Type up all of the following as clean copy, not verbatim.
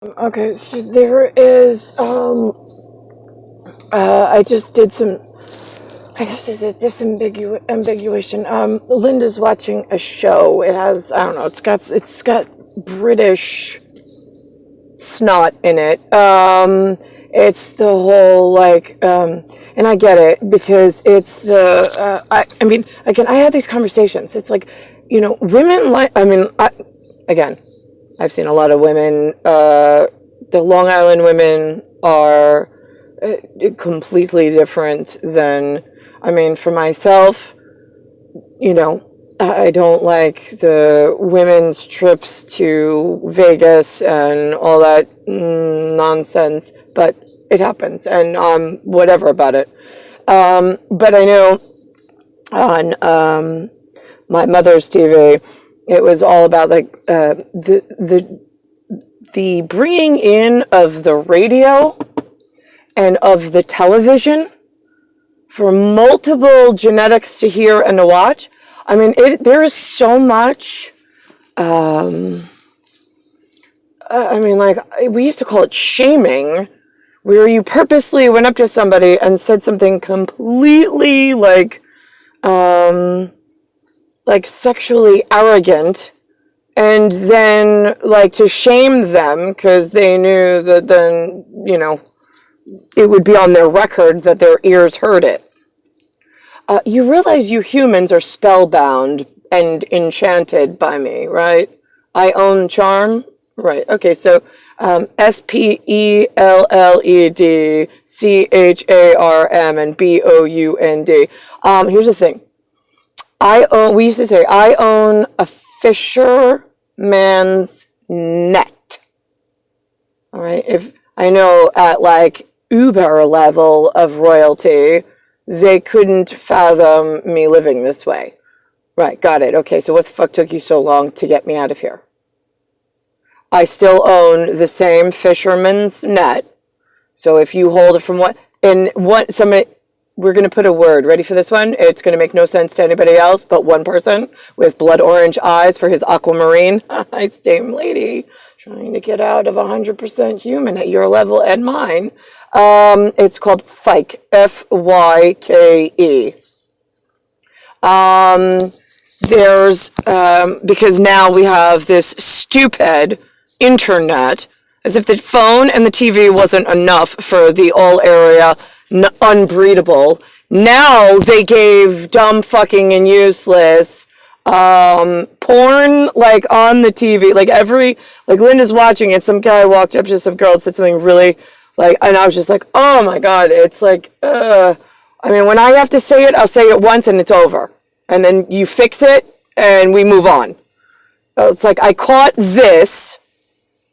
Okay, so there is, I just did some, I guess it's a disambiguation. Linda's watching a show. It has, I don't know, it's got British snot in it. It's the whole, like, and I get it, because it's I mean, again, I had these conversations. It's like, women like, again, I've seen a lot of women. The Long Island women are completely different than, for myself, I don't like the women's trips to Vegas and all that nonsense, but it happens, and whatever about it. But I know on my mother's TV, it was all about, like, the bringing in of the radio and of the television for multiple genetics to hear and to watch. There is so much. We used to call it shaming, where you purposely went up to somebody and said something completely like sexually arrogant, and then, like, to shame them because they knew that then, it would be on their record that their ears heard it. You realize you humans are spellbound and enchanted by me, right? I own charm? Right. Okay, so SPELLEDCHARM and BOUND. Here's the thing. We used to say, I own a fisherman's net. All right. If I know at, like, Uber level of royalty, they couldn't fathom me living this way. Right. Got it. Okay. So what the fuck took you so long to get me out of here? I still own the same fisherman's net. So if you hold it from we're going to put a word. Ready for this one? It's going to make no sense to anybody else but one person with blood orange eyes for his aquamarine. Hi, same lady. Trying to get out of 100% human at your level and mine. It's called Fyke. Fyke. Because now we have this stupid internet, as if the phone and the TV wasn't enough for the all area unbreedable. Now they gave dumb fucking and useless porn, like, on the TV. Like, Linda's watching it, some guy walked up to some girl and said something really, like, and I was just like, oh my god. It's like, when I have to say it, I'll say it once and it's over, and then you fix it and we move on. It's like, I caught this,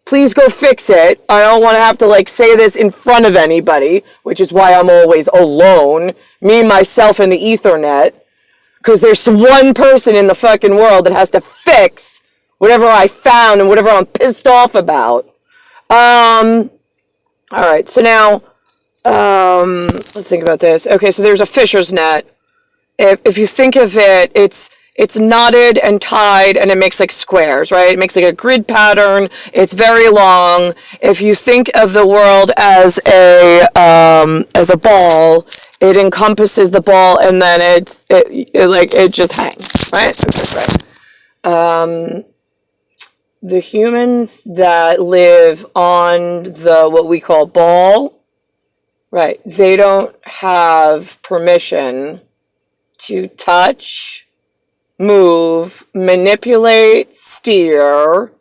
please go fix it. I don't want to have to, like, say this in front of anybody, which is why I'm always alone, me, myself, and the Ethernet, because there's one person in the fucking world that has to fix whatever I found and whatever I'm pissed off about. All right, so now, let's think about this. Okay, so there's a fisher's net. If you think of it, it's knotted and tied, and it makes, like, squares, right? It makes, like, a grid pattern. It's very long. If you think of the world as a ball, it encompasses the ball, and then it just hangs, right? Right. The humans that live on the what we call ball, right? They don't have permission to touch, move, manipulate, steer,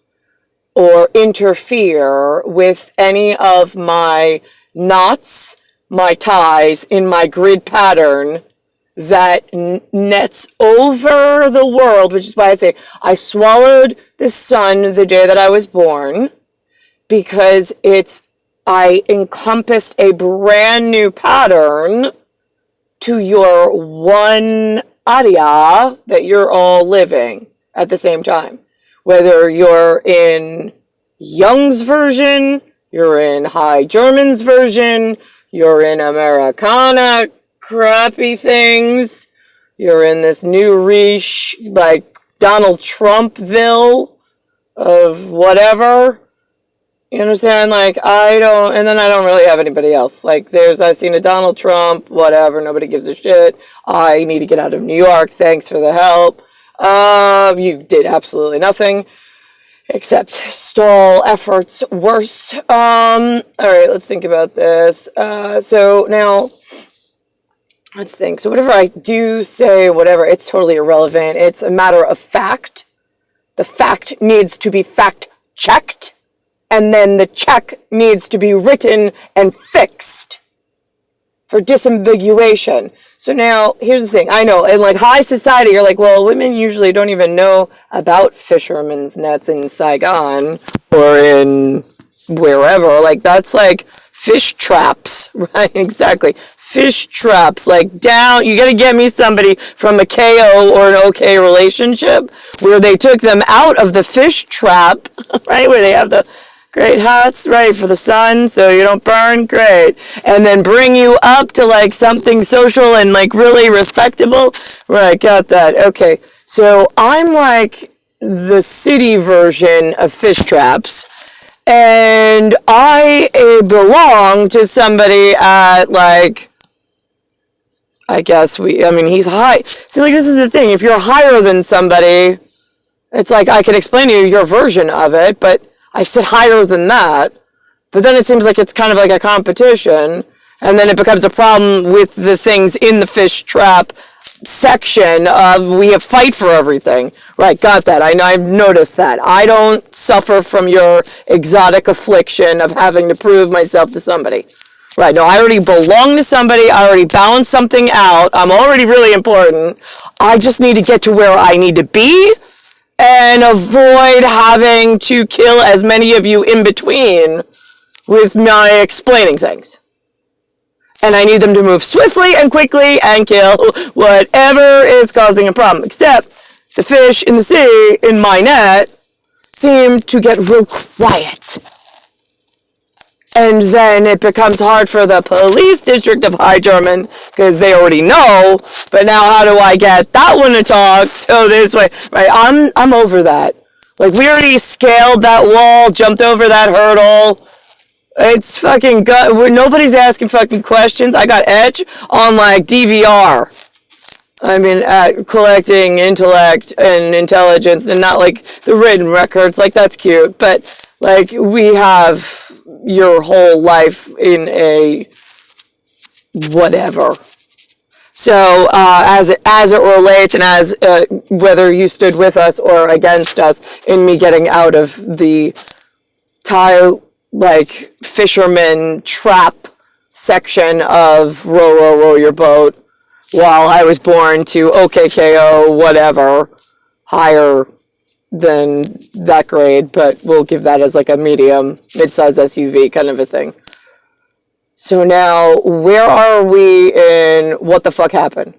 or interfere with any of my knots, my ties in my grid pattern that nets over the world, which is why I say I swallowed the sun the day that I was born, because I encompassed a brand new pattern to your one area that you're all living at the same time. Whether you're in Young's version, you're in High German's version, you're in Americana crappy things, you're in this new Riche, like Donald Trumpville of whatever, You understand? Like, I don't really have anybody else. Like, I've seen a Donald Trump, whatever, nobody gives a shit. I need to get out of New York, thanks for the help. You did absolutely nothing, except stall efforts worse. Alright, let's think about this. So now, let's think. So whatever I do say, whatever, it's totally irrelevant. It's a matter of fact. The fact needs to be fact-checked. And then the check needs to be written and fixed for disambiguation. So now, here's the thing. I know, in like high society, you're like, well, women usually don't even know about fishermen's nets in Saigon or in wherever. Like, that's like fish traps, right? Exactly. Fish traps. Like, you gotta get me somebody from a KO or an OK relationship where they took them out of the fish trap, right? Where they have the great hats, right, for the sun, so you don't burn, great. And then bring you up to, like, something social and, like, really respectable. Right, got that. Okay, so I'm, like, the city version of fish traps. And I belong to somebody at, like, I guess he's high. See, like, this is the thing. If you're higher than somebody, it's like, I can explain to you your version of it, but I said higher than that, but then it seems like it's kind of like a competition, and then it becomes a problem with the things in the fish trap section of we have fight for everything. Right, got that. I've noticed that. I don't suffer from your exotic affliction of having to prove myself to somebody. Right, no, I already belong to somebody. I already balanced something out. I'm already really important. I just need to get to where I need to be and avoid having to kill as many of you in between with my explaining things. And I need them to move swiftly and quickly and kill whatever is causing a problem. Except the fish in the sea, in my net, seem to get real quiet. And then it becomes hard for the police district of High German, because they already know, but now how do I get that one to talk? So this way, right, I'm over that. Like, we already scaled that wall, jumped over that hurdle. It's fucking good. Nobody's asking fucking questions. I got Edge on, like, DVR. I mean, at collecting intellect and intelligence, and not, like, the written records. Like, that's cute, but, like, we have your whole life in a whatever. So as it relates, and as whether you stood with us or against us in me getting out of the Thai, like, fisherman trap section of row your boat, while I was born to OKKO whatever, higher than that grade, but we'll give that as like a medium, mid-size SUV kind of a thing. So now, where are we in what the fuck happened?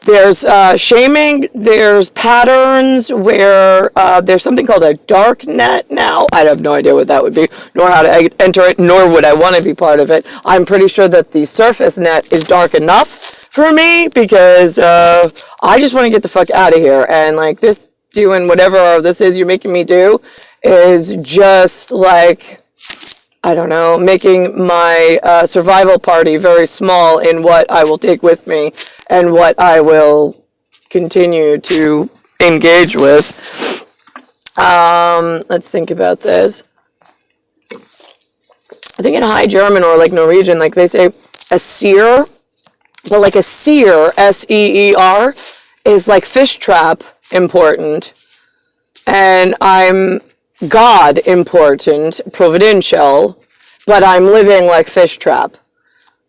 There's shaming, there's patterns where there's something called a dark net now. I have no idea what that would be, nor how to enter it, nor would I want to be part of it. I'm pretty sure that the surface net is dark enough for me, because I just want to get the fuck out of here. And like this, doing whatever this is you're making me do is just like, I don't know, making my survival party very small in what I will take with me and what I will continue to engage with. Let's think about this. I think in High German or like Norwegian, like they say a seer, but like a seer, S-E-E-R, is like fish trap important, and I'm God important, providential, but I'm living like fish trap.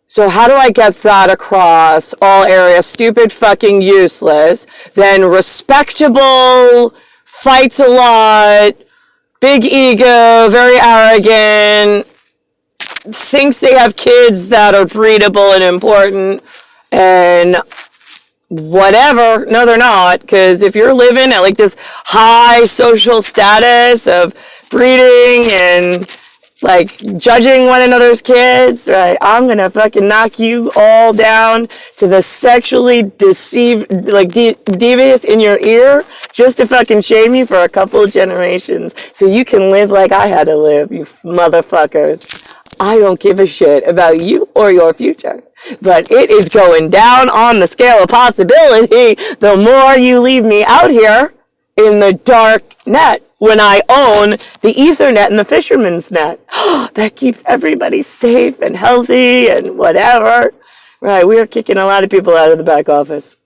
So how do I get that across all areas? Stupid, fucking useless. Then respectable, fights a lot, big ego, very arrogant, thinks they have kids that are breedable and important, and whatever. No, they're not, because if you're living at like this high social status of breeding and like judging one another's kids, right? I'm gonna fucking knock you all down to the sexually deceived, like devious in your ear, just to fucking shame you for a couple of generations, so you can live like I had to live, you motherfuckers. I don't give a shit about you or your future, but it is going down on the scale of possibility the more you leave me out here in the dark net when I own the Ethernet and the fisherman's net. That keeps everybody safe and healthy and whatever. Right, we are kicking a lot of people out of the back office.